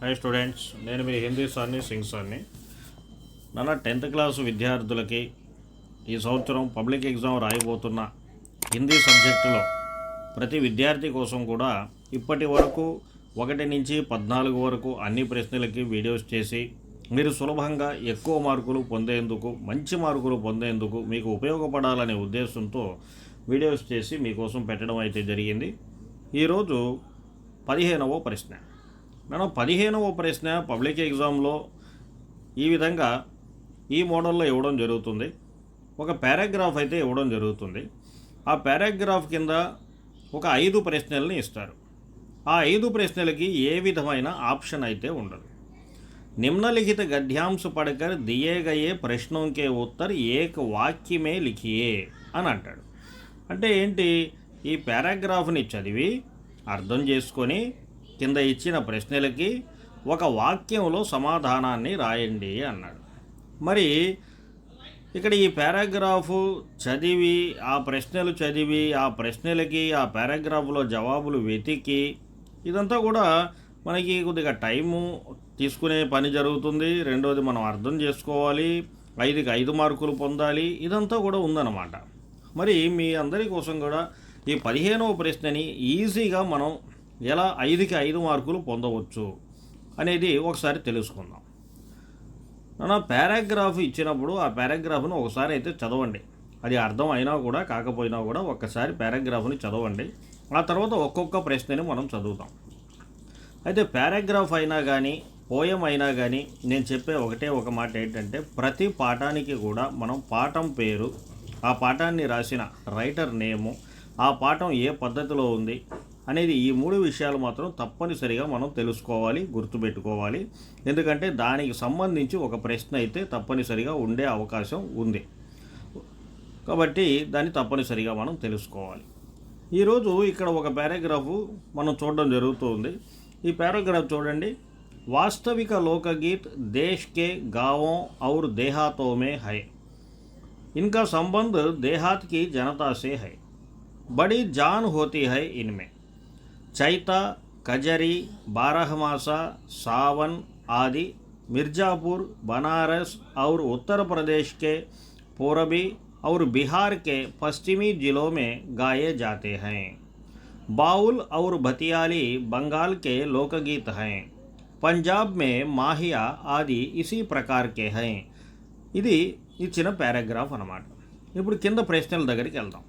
Hi students, నేను మీ హిందీ సార్ని సింగ్ సార్ని. నన్న 10th క్లాసు విద్యార్థులకి ఈ సంవత్సరం పబ్లిక్ ఎగ్జామ్ రాయబోతున్న హిందీ సబ్జెక్టులో ప్రతి విద్యార్థి కోసం కూడా ఇప్పటి వరకు 1 నుంచి 14 వరకు అన్ని ప్రశ్నలకి వీడియోస్ చేసి మీరు సులభంగా ఎక్కువ మార్కులు పొందేందుకు, మంచి మార్కులు పొందేందుకు మీకు ఉపయోగపడాలనే ఉద్దేశంతో వీడియోస్ చేసి మీకోసం పెట్టడం అయితే జరిగింది. ఈరోజు 15వ ప్రశ్న. మనం 15వ ప్రశ్న పబ్లిక్ ఎగ్జామ్లో ఈ విధంగా ఈ మోడల్లో ఇవ్వడం జరుగుతుంది. ఒక పారాగ్రాఫ్ అయితే ఇవ్వడం జరుగుతుంది. ఆ పారాగ్రాఫ్ కింద ఒక 5 ప్రశ్నల్ని ఇస్తారు. ఆ 5 ప్రశ్నలకి ఏ విధమైన ఆప్షన్ అయితే ఉండదు. నిమ్నలిఖిత గద్యాంశ పడకర్ దియే గయే ప్రశ్నోं के उत्तर एक वाक्य में लिखिए అని అంటాడు. అంటే ఏంటి? ఈ పారాగ్రాఫ్ని చదివి అర్థం చేసుకొని కింద ఇచ్చిన ప్రశ్నలకి ఒక వాక్యంలో సమాధానాన్ని రాయండి అన్నాడు. మరి ఇక్కడ ఈ పారాగ్రాఫు చదివి ఆ ప్రశ్నలు చదివి ఆ ప్రశ్నలకి ఆ పారాగ్రాఫ్లో జవాబులు వెతికి ఇదంతా కూడా మనకి కొద్దిగా టైము తీసుకునే పని జరుగుతుంది. రెండోది మనం అర్థం చేసుకోవాలి, 5కి 5 మార్కులు పొందాలి, ఇదంతా కూడా ఉందన్నమాట. మరి మీ అందరి కోసం కూడా ఈ 15వ ప్రశ్నని ఈజీగా మనం ఎలా 5కి 5 మార్కులు పొందవచ్చు అనేది ఒకసారి తెలుసుకుందాం. మన పారాగ్రాఫ్ ఇచ్చినప్పుడు ఆ పారాగ్రాఫ్ను ఒకసారి అయితే చదవండి. అది అర్థం అయినా కూడా కాకపోయినా కూడా ఒక్కసారి పారాగ్రాఫ్ని చదవండి. ఆ తర్వాత ఒక్కొక్క ప్రశ్నని మనం చదువుతాం. అయితే పారాగ్రాఫ్ అయినా కానీ పోయం అయినా కానీ నేను చెప్పే ఒక మాట ఏంటంటే, ప్రతి పాఠానికి కూడా మనం పాఠం పేరు, ఆ పాఠాన్ని రాసిన రైటర్ నేము, ఆ పాఠం ఏ పద్ధతిలో ఉంది అనేది ఈ 3 విషయాలు మాత్రం తప్పనిసరిగా మనం తెలుసుకోవాలి, గుర్తుపెట్టుకోవాలి. ఎందుకంటే దానికి సంబంధించి ఒక ప్రశ్న అయితే తప్పనిసరిగా ఉండే అవకాశం ఉంది. కాబట్టి దాన్ని తప్పనిసరిగా మనం తెలుసుకోవాలి. ఈరోజు ఇక్కడ ఒక పారాగ్రాఫ్ మనం చూడడం జరుగుతుంది. ఈ పారాగ్రాఫ్ చూడండి. వాస్తవిక लोकगीत देश के गांवों और देहातों में है. इनका संबंध देहात की जनता से है. बड़ी जान होती है इनमें. चैता, कजरी, बारहमासा, सावन आदि मिर्ज़ापुर, बनारस और उत्तर प्रदेश के पूर्वी और बिहार के पश्चिमी जिलों में गाए जाते हैं. बाउल और भतियाली बंगाल के लोकगीत हैं. పంజాబ్ మే మాహియా ఆది ఇసీ ప్రకార్ కే హై. ఇది ఇచ్చిన పారాగ్రాఫ్ అన్నమాట. ఇప్పుడు కింద ప్రశ్నల దగ్గరికి వెళ్దాం.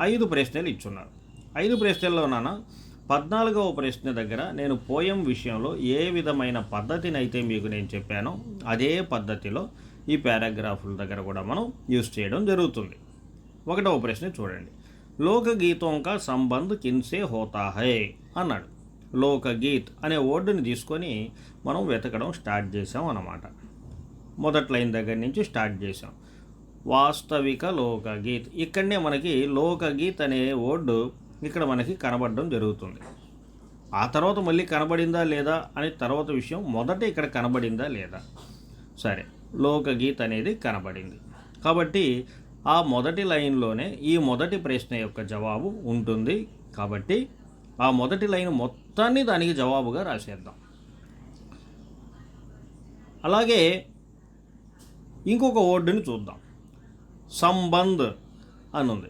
5 ప్రశ్నలు ఇచ్చున్నారు. 5 ప్రశ్నల్లోన 14వ ప్రశ్న దగ్గర నేను పోయం విషయంలో ఏ విధమైన పద్ధతిని అయితే మీకు నేను చెప్పానో అదే పద్ధతిలో ఈ పారాగ్రాఫ్ల దగ్గర కూడా మనం యూజ్ చేయడం జరుగుతుంది. 1వ ప్రశ్న చూడండి. లోకగీతం కా సంబంధ్ కిన్సే హోతా హై అన్నాడు. లోకగీత్ అనే వర్డ్ని తీసుకొని మనం వెతకడం స్టార్ట్ చేసాం అన్నమాట. మొదటి లైన్ దగ్గర నుంచి స్టార్ట్ చేసాం. వాస్తవిక లోకగీత్. ఇక్కడనే మనకి లోకగీత్ అనే వర్డ్ ఇక్కడ మనకి కనబడడం జరుగుతుంది. ఆ తర్వాత మళ్ళీ కనబడిందా లేదా అనే తర్వాత విషయం, మొదట ఇక్కడ కనబడిందా లేదా. సరే, లోకగీత్ అనేది కనబడింది కాబట్టి ఆ మొదటి లైన్లోనే ఈ మొదటి ప్రశ్న యొక్క జవాబు ఉంటుంది. కాబట్టి ఆ మొదటి లైన్ మొత్తాన్ని దానికి జవాబుగా రాసేద్దాం. అలాగే ఇంకొక వర్డ్ని చూద్దాం. సంబంధ్ అని ఉంది.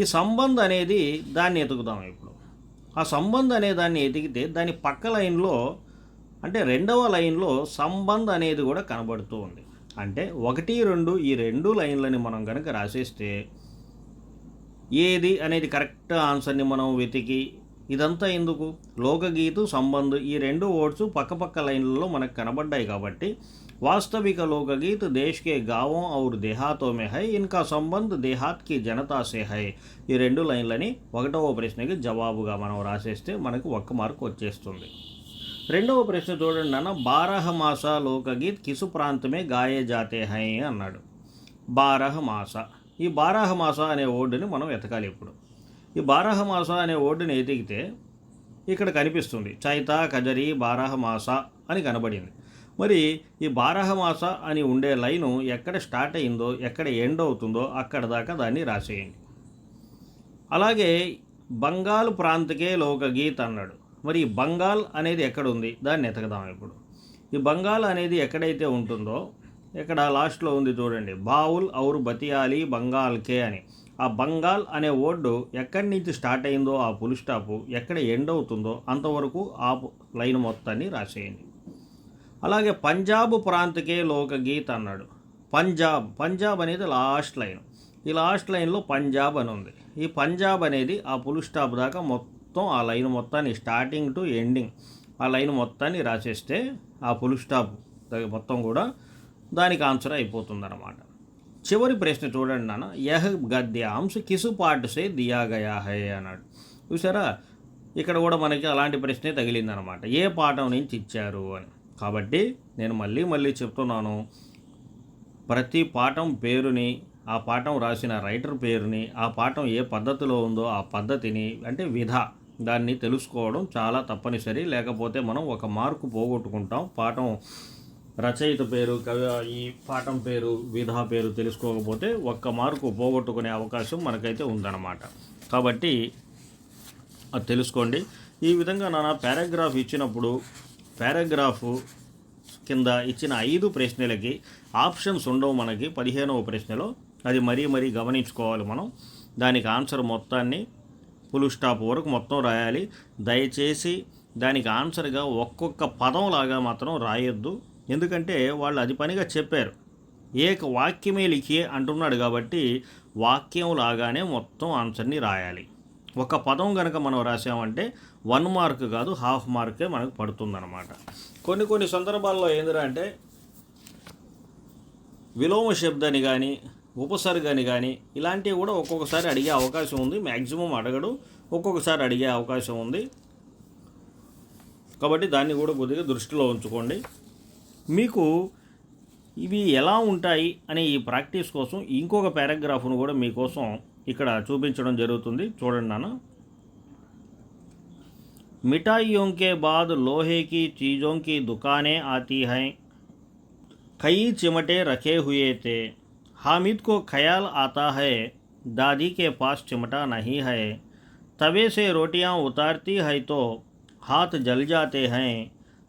ఈ సంబంధ్ అనేది దాన్ని ఎతుకుదాం. ఇప్పుడు ఆ సంబంధ్ అనే దాన్ని ఎతికితే దాని పక్క లైన్లో, అంటే 2వ లైన్లో సంబంధ్ అనేది కూడా కనబడుతూ ఉంది. అంటే 1, 2 ఈ 2 లైన్లని మనం కనుక రాసేస్తే ఏది అనేది కరెక్ట్ ఆన్సర్ని మనం వెతికి, ఇదంతా ఎందుకు, లోకగీతు సంబంధ్ ఈ 2 వర్డ్స్ పక్కపక్క లైన్లలో మనకు కనబడ్డాయి కాబట్టి వాస్తవిక లోకగీత్ దేశ్ కే గావోं और देहातों में है. इनका संबंध देहात की जनता से है. ఈ 2 లైన్లని 1వ ప్రశ్నకి జవాబుగా మనం రాసేస్తే మనకు 1 మార్క్ వచ్చేస్తుంది. 2వ ప్రశ్న చూడండి నాన్న. బారహమాస లోకగీత్ కిసు ప్రాంతమే గాయే జాతే హై అన్నాడు. బారహమాస. ఈ బారహమాస అనే వర్డ్ని మనం వెతకాలి. ఇప్పుడు ఈ బారహమాస అనే వర్డ్ని ఎతికితే ఇక్కడ కనిపిస్తుంది చైతా, కజరీ, బారహమాస అని కనబడింది. మరి ఈ బారహమాస అని ఉండే లైను ఎక్కడ స్టార్ట్ అయిందో, ఎక్కడ ఎండ్ అవుతుందో అక్కడ దాకా దాన్ని రాసేయండి. అలాగే బంగాల్ ప్రాంతకే లోకగీత్ అన్నాడు. మరి ఈ బంగాల్ అనేది ఎక్కడ ఉంది, దాన్ని ఎతకదాం. ఇప్పుడు ఈ బంగాల్ అనేది ఎక్కడైతే ఉంటుందో, ఇక్కడ లాస్ట్లో ఉంది చూడండి, బావుల్ ఔర్ బతియాలి బంగాల్కే అని. ఆ బంగాల్ అనే వర్డ్ ఎక్కడి నుంచి స్టార్ట్ అయిందో ఆ ఫుల్ స్టాప్ ఎక్కడ ఎండ్ అవుతుందో అంతవరకు ఆ లైన్ మొత్తాన్ని రాసేయండి. అలాగే పంజాబ్ ప్రాంతకే లోకగీత్ అన్నాడు. పంజాబ్ అనేది లాస్ట్ లైన్. ఈ లాస్ట్ లైన్లో పంజాబ్ అని ఉంది. ఈ పంజాబ్ అనేది ఆ ఫుల్ స్టాప్ దాకా మొత్తం ఆ లైన్ మొత్తాన్ని స్టార్టింగ్ టు ఎండింగ్ ఆ లైన్ మొత్తాన్ని రాసేస్తే ఆ ఫుల్ స్టాప్ మొత్తం కూడా దానికి ఆన్సర్ అయిపోతుంది అన్నమాట. చివరి ప్రశ్న చూడండి నాన్న, యహ్ గద్యాంశ్ కిసు పాఠ్ సే దియా గయా హై అన్నాడు. చూసారా, ఇక్కడ కూడా మనకి అలాంటి ప్రశ్నే తగిలిందనమాట, ఏ పాఠం నుంచి ఇచ్చారు అని. కాబట్టి నేను మళ్ళీ చెప్తున్నాను, ప్రతి పాఠం పేరుని, ఆ పాఠం రాసిన రైటర్ పేరుని, ఆ పాఠం ఏ పద్ధతిలో ఉందో ఆ పద్ధతిని అంటే దాన్ని తెలుసుకోవడం చాలా తప్పనిసరి. లేకపోతే మనం ఒక మార్కు పోగొట్టుకుంటాం. పాఠం రచయిత పేరు, ఈ పాఠం పేరు, పేరు తెలుసుకోకపోతే ఒక్క మార్కు పోగొట్టుకునే అవకాశం మనకైతే ఉందన్నమాట. కాబట్టి అది తెలుసుకోండి. ఈ విధంగా నాన్న పారాగ్రాఫ్ ఇచ్చినప్పుడు పారాగ్రాఫ్ కింద ఇచ్చిన 5 ప్రశ్నలకి ఆప్షన్స్ ఉండవు మనకి 15వ ప్రశ్నలో. అది మరీ గమనించుకోవాలి మనం. దానికి ఆన్సర్ మొత్తాన్ని ఫుల్ స్టాప్ వరకు మొత్తం రాయాలి. దయచేసి దానికి ఆన్సర్గా ఒక్కొక్క పదం లాగా మాత్రం రాయొద్దు. ఎందుకంటే వాళ్ళు అది పనిగా చెప్పారు, ఏక వాక్యమే లిఖియే అంటున్నాడు కాబట్టి వాక్యం లాగానే మొత్తం ఆన్సర్ని రాయాలి. ఒక పదం కనుక మనం రాసామంటే 1 మార్క్ కాదు, ½ మార్కే మనకు పడుతుందన్నమాట. కొన్ని సందర్భాల్లో ఏందిరా అంటే విలోమ శబ్దాన్ని కానీ ఉపసర్గని కానీ ఇలాంటివి కూడా ఒక్కొక్కసారి అడిగే అవకాశం ఉంది. మ్యాక్సిమం అడగడు, ఒక్కొక్కసారి అడిగే అవకాశం ఉంది. కాబట్టి దాన్ని కూడా కొద్దిగా దృష్టిలో ఉంచుకోండి. మీకు ఇవి ఎలా ఉంటాయి అనే ఈ ప్రాక్టీస్ కోసం ఇంకొక పారాగ్రాఫ్ను కూడా మీకోసం ఇక్కడ చూపించడం జరుగుతుంది. చూడండి నాన్న, मिठाइयों के बाद लोहे की चीज़ों की दुकानें आती हैं, कई चिमटे रखे हुए थे, हामिद को ख्याल आता है दादी के पास चिमटा नहीं है, तवे से रोटियां उतारती है तो हाथ जल जाते हैं,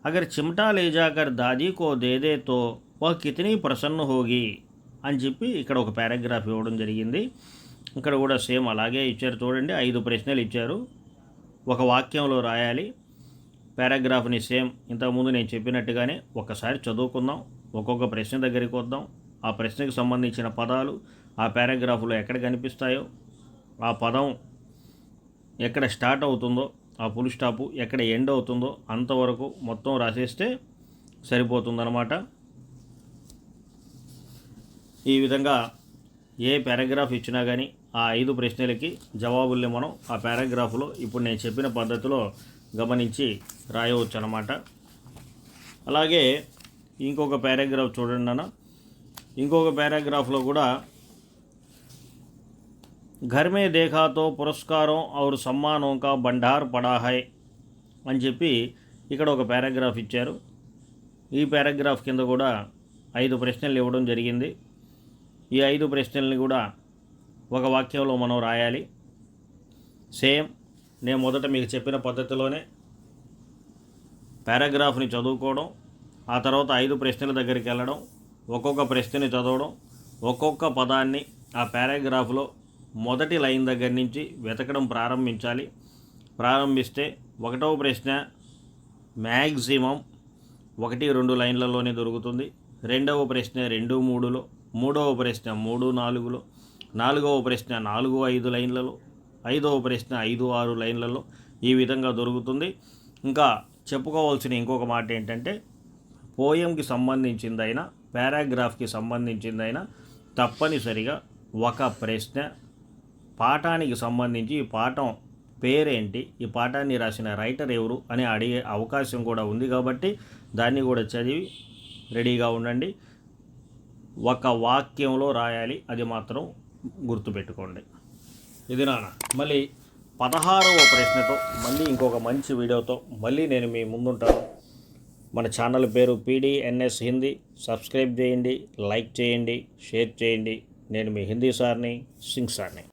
अगर चिमटा ले जाकर दादी को दे दे तो वह कितनी प्रसन्न होगी అని చెప్పి ఇక్కడ ఒక పారాగ్రాఫ్ ఇవ్వడం జరిగింది. ఇక్కడ కూడా సేమ్ అలాగే ఇచ్చారు. చూడండి, 5 ప్రశ్నలు ఇచ్చారు, ఒక వాక్యంలో రాయాలి. పారాగ్రాఫ్ని సేమ్ ఇంతకుముందు నేను చెప్పినట్టుగానే ఒకసారి చదువుకుందాం. ఒక్కొక్క ప్రశ్న దగ్గరికి వద్దాం. ఆ ప్రశ్నకు సంబంధించిన పదాలు ఆ పారాగ్రాఫ్లో ఎక్కడ కనిపిస్తాయో, ఆ పదం ఎక్కడ స్టార్ట్ అవుతుందో, ఆ ఫుల్ స్టాపు ఎక్కడ ఎండ్ అవుతుందో అంతవరకు మొత్తం రాసేస్తే సరిపోతుందన్నమాట. ఈ విధంగా ఏ పారాగ్రాఫ్ ఇచ్చినా కానీ ఆ 5 ప్రశ్నలకి జవాబుల్ని మనం ఆ పారాగ్రాఫ్లో ఇప్పుడు నేను చెప్పిన పద్ధతిలో గమనించి రాయవచ్చు అన్నమాట. అలాగే ఇంకొక పారాగ్రాఫ్ చూడండి అన్న. ఇంకొక పారాగ్రాఫ్లో కూడా घर में देखा तो పురస్కారం और सम्मानों का भंडार पड़ा है అని చెప్పి ఇక్కడ ఒక పారాగ్రాఫ్ ఇచ్చారు. ఈ పారాగ్రాఫ్ కింద కూడా 5 ప్రశ్నలు ఇవ్వడం జరిగింది. ఈ 5 ప్రశ్నల్ని కూడా ఒక వాక్యంలో మనం రాయాలి. సేమ్ నేను మొదట మీకు చెప్పిన పద్ధతిలోనే పారాగ్రాఫ్ని చదువుకోవడం, ఆ తర్వాత 5 ప్రశ్నల దగ్గరికి వెళ్ళడం, ఒక్కొక్క ప్రశ్నని చదవడం, ఒక్కొక్క పదాన్ని ఆ పారాగ్రాఫ్లో మొదటి లైన్ దగ్గర నుంచి వెతకడం ప్రారంభించాలి. ప్రారంభిస్తే 1వ ప్రశ్న మ్యాక్సిమం 1-2 లైన్లలోనే దొరుకుతుంది. 2వ ప్రశ్న 2-3లో, 3వ ప్రశ్న 3-4లో, 4వ ప్రశ్న 4-5 లైన్లలో, 5వ ప్రశ్న 5-6 లైన్లలో ఈ విధంగా దొరుకుతుంది. ఇంకా చెప్పుకోవాల్సిన ఇంకొక మాట ఏంటంటే, పోయంకి సంబంధించిందైనా పారాగ్రాఫ్కి సంబంధించిందైనా తప్పనిసరిగా ఒక ప్రశ్న పాఠానికి సంబంధించి ఈ పాఠం పేరేంటి, ఈ పాఠాన్ని రాసిన రైటర్ ఎవరు అని అడిగే అవకాశం కూడా ఉంది. కాబట్టి దాన్ని కూడా చదివి రెడీగా ఉండండి. ఒక వాక్యంలో రాయాలి, అది మాత్రం గుర్తుపెట్టుకోండి. ఇది నాన్న. మళ్ళీ 16వ ప్రశ్నతో మళ్ళీ ఇంకొక మంచి వీడియోతో మళ్ళీ నేను మీ ముందుంటాను. మన ఛానల్ పేరు PDNS హిందీ. సబ్స్క్రైబ్ చేయండి, లైక్ చేయండి, షేర్ చేయండి. నేను మీ హిందీ సార్ని, సింగ్ సార్ని.